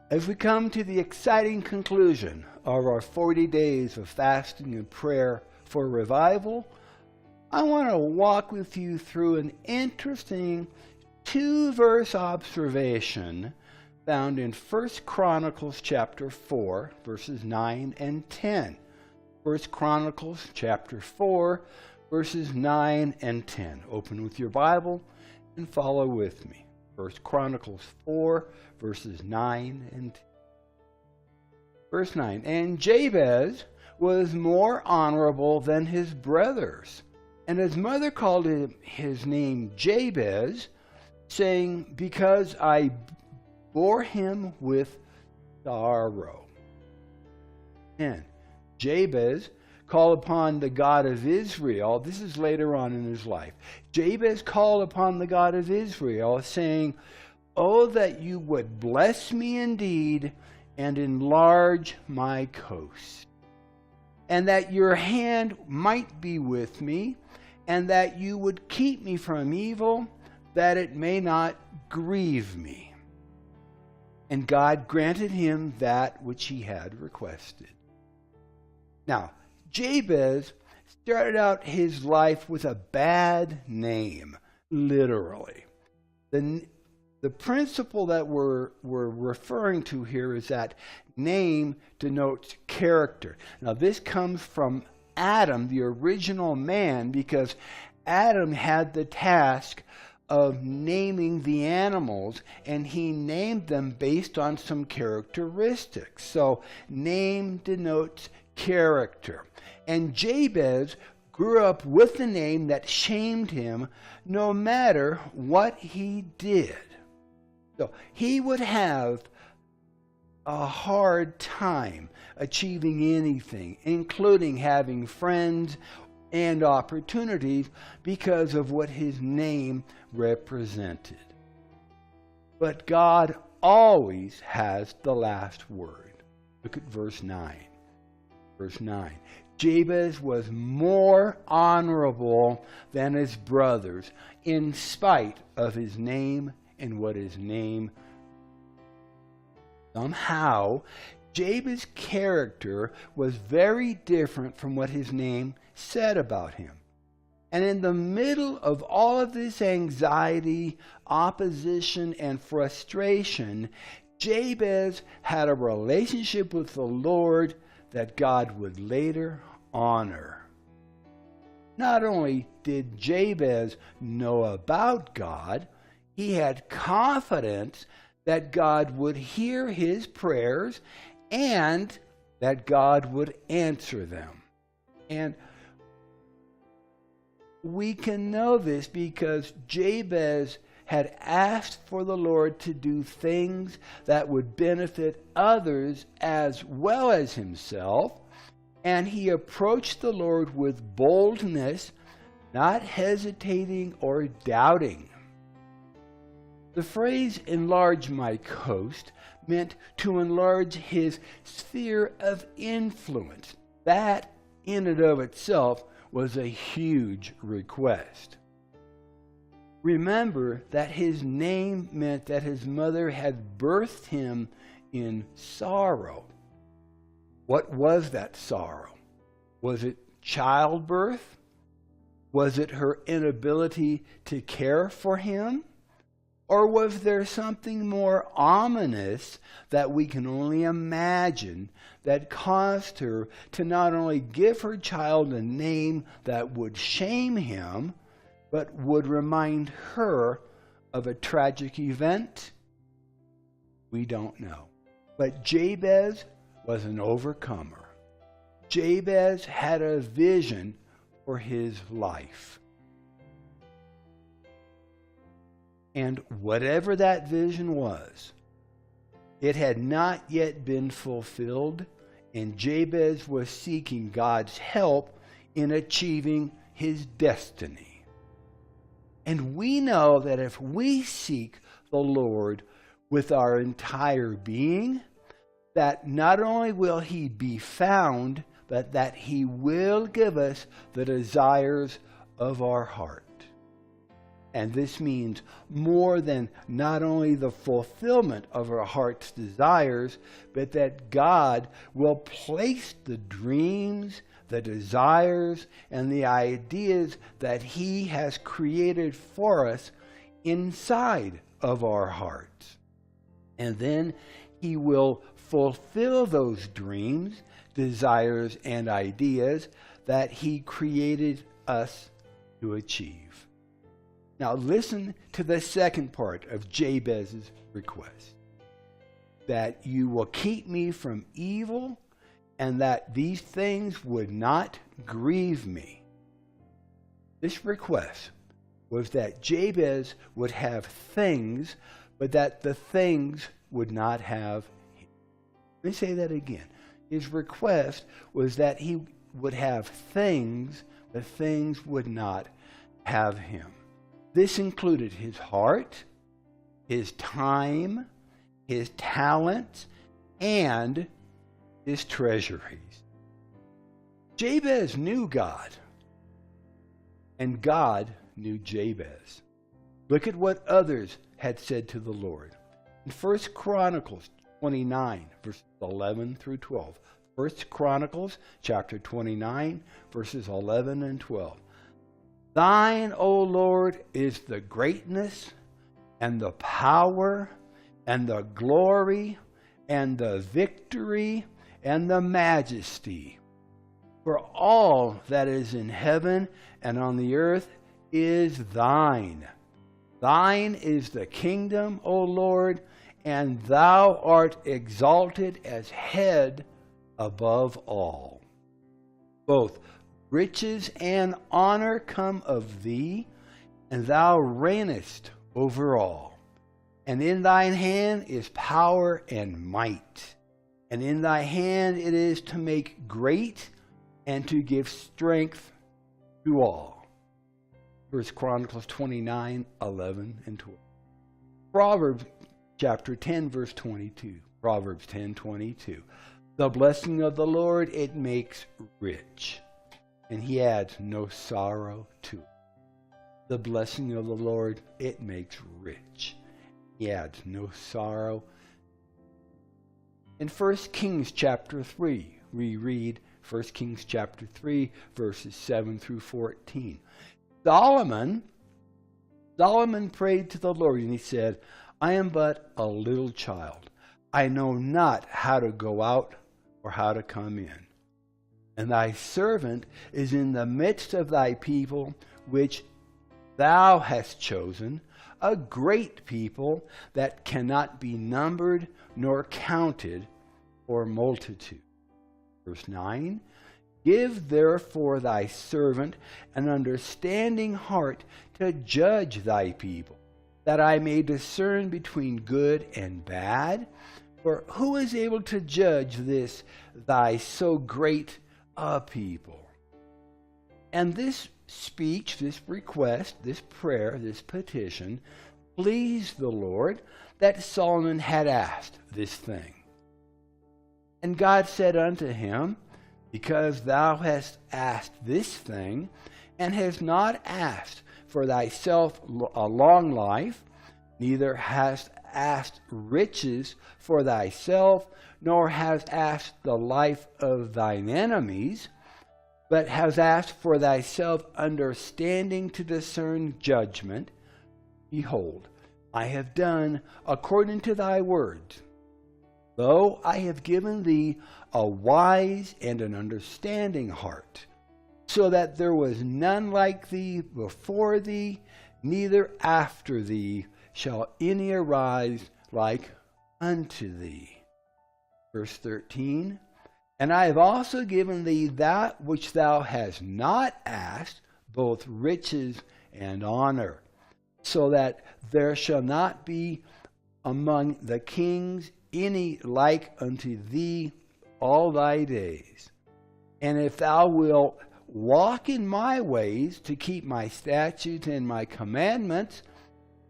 As we come to the exciting conclusion of our 40 days of fasting and prayer for revival, I want to walk with you through an interesting 2-verse observation found in 1 Chronicles chapter 4, verses 9 and 10. 1 Chronicles chapter 4, verses 9 and 10. Open with your Bible and follow with me. 1 Chronicles 4, verses 9 and 10. Verse 9, and Jabez was more honorable than his brothers, and his mother called his name Jabez, saying, because I bore him with sorrow. And Jabez called upon the God of Israel. This is later on in his life. Jabez called upon the God of Israel, saying, oh, that you would bless me indeed and enlarge my coast, and that your hand might be with me, and that you would keep me from evil, that it may not grieve me. And God granted him that which he had requested. Now, Jabez started out his life with a bad name, literally. The principle that we're referring to here is that name denotes character. Now, this comes from Adam, the original man, because Adam had the task of naming the animals, and he named them based on some characteristics. So name denotes character. And Jabez grew up with a name that shamed him no matter what he did. So he would have a hard time achieving anything, including having friends and opportunities, because of what his name represented. But God always has the last word. Look at verse 9. Verse 9. Jabez was more honorable than his brothers, in spite of his name and what his name. Somehow, Jabez's character was very different from what his name said about him. And in the middle of all of this anxiety, opposition, and frustration, Jabez had a relationship with the Lord that God would later honor. Not only did Jabez know about God, he had confidence that God would hear his prayers and that God would answer them. And we can know this because Jabez had asked for the Lord to do things that would benefit others as well as himself, and he approached the Lord with boldness, not hesitating or doubting. The phrase enlarge my coast meant to enlarge his sphere of influence. That in and of itself was a huge request. Remember that his name meant that his mother had birthed him in sorrow. What was that sorrow? Was it childbirth? Was it her inability to care for him? Or was there something more ominous that we can only imagine that caused her to not only give her child a name that would shame him, but would remind her of a tragic event? We don't know. But Jabez was an overcomer. Jabez had a vision for his life. And whatever that vision was, it had not yet been fulfilled, and Jabez was seeking God's help in achieving his destiny. And we know that if we seek the Lord with our entire being, that not only will he be found, but that he will give us the desires of our heart. And this means more than not only the fulfillment of our heart's desires, but that God will place the dreams, the desires, and the ideas that He has created for us inside of our hearts. And then He will fulfill those dreams, desires, and ideas that He created us to achieve. Now listen to the second part of Jabez's request. That you will keep me from evil, and that these things would not grieve me. This request was that Jabez would have things, but that the things would not have him. Let me say that again. His request was that he would have things, but things would not have him. This included his heart, his time, his talents, and his treasuries. Jabez knew God, and God knew Jabez. Look at what others had said to the Lord. In 1 Chronicles 29, verses 11 through 12. 1 Chronicles chapter 29, verses 11 and 12. Thine, O Lord, is the greatness and the power and the glory and the victory and the majesty. For all that is in heaven and on the earth is thine. Thine is the kingdom, O Lord, and thou art exalted as head above all. Both riches and honor come of thee, and thou reignest over all. And in thine hand is power and might. And in thy hand it is to make great and to give strength to all. 1 Chronicles 29, 11 and 12. Proverbs chapter 10, verse 22. Proverbs 10, 22. The blessing of the Lord, it makes rich, and He adds no sorrow to it. The blessing of the Lord, it makes rich. He adds no sorrow. In 1 Kings chapter 3, we read 1 Kings chapter 3, verses 7 through 14. Solomon prayed to the Lord, and he said, I am but a little child. I know not how to go out or how to come in. And thy servant is in the midst of thy people, which thou hast chosen, a great people that cannot be numbered nor counted for multitude. Verse 9, give therefore thy servant an understanding heart to judge thy people, that I may discern between good and bad. For who is able to judge this thy so great a people? And this speech, this request, this prayer, this petition pleased the Lord, that Solomon had asked this thing. And God said unto him, because thou hast asked this thing, and hast not asked for thyself a long life, neither hast asked riches for thyself, nor hast asked the life of thine enemies, but hast asked for thyself understanding to discern judgment. Behold, I have done according to thy words. Lo, I have given thee a wise and an understanding heart, so that there was none like thee before thee, neither after thee shall any arise like unto thee. Verse 13, and I have also given thee that which thou hast not asked, both riches and honor, so that there shall not be among the kings any like unto thee all thy days. And if thou wilt walk in my ways to keep my statutes and my commandments,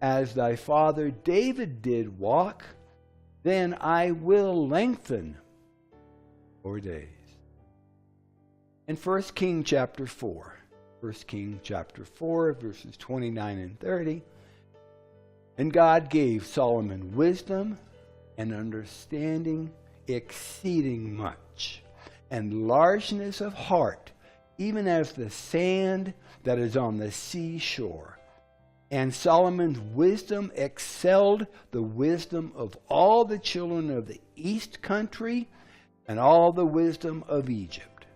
as thy father David did walk, then I will lengthen your days. In 1 Kings chapter 4, 1 Kings chapter 4, verses 29 and 30. And God gave Solomon wisdom and understanding exceeding much, and largeness of heart, even as the sand that is on the seashore. And Solomon's wisdom excelled the wisdom of all the children of the east country and all the wisdom of Egypt.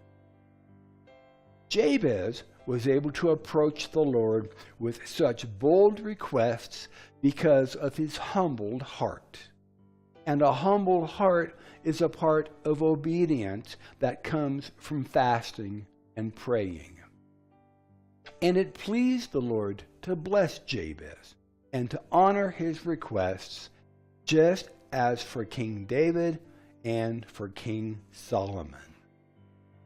Jabez was able to approach the Lord with such bold requests because of his humbled heart. And a humbled heart is a part of obedience that comes from fasting and praying. And it pleased the Lord to bless Jabez and to honor his requests, just as for King David and for King Solomon.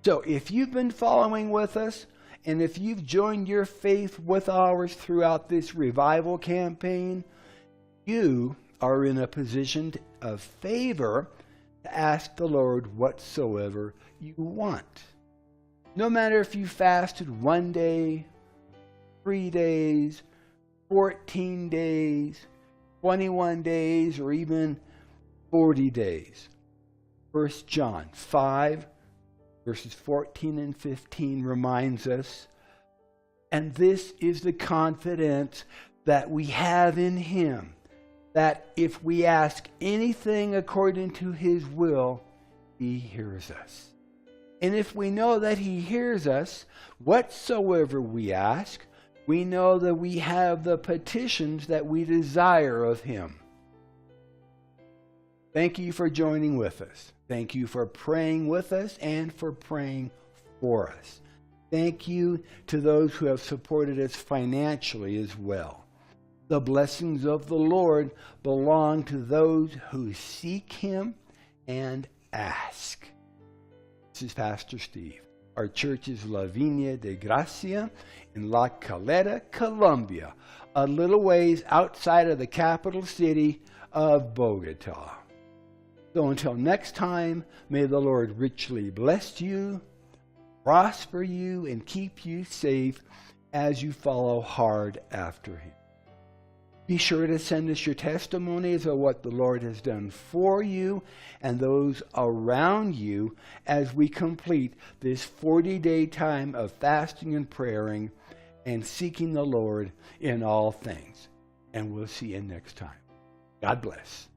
So if you've been following with us, and if you've joined your faith with ours throughout this revival campaign, you are in a position of favor to ask the Lord whatsoever you want. No matter if you fasted 1 day, 3 days, 14 days, 21 days, or even 40 days. 1 John 5, verses 14 and 15 reminds us, and this is the confidence that we have in him, that if we ask anything according to his will, he hears us. And if we know that he hears us, whatsoever we ask, we know that we have the petitions that we desire of him. Thank you for joining with us. Thank you for praying with us and for praying for us. Thank you to those who have supported us financially as well. The blessings of the Lord belong to those who seek him and ask. This is Pastor Steve. Our church is La Viña de Gracia in La Calera, Colombia, a little ways outside of the capital city of Bogota. So until next time, may the Lord richly bless you, prosper you, and keep you safe as you follow hard after him. Be sure to send us your testimonies of what the Lord has done for you and those around you as we complete this 40-day time of fasting and praying and seeking the Lord in all things. And we'll see you next time. God bless.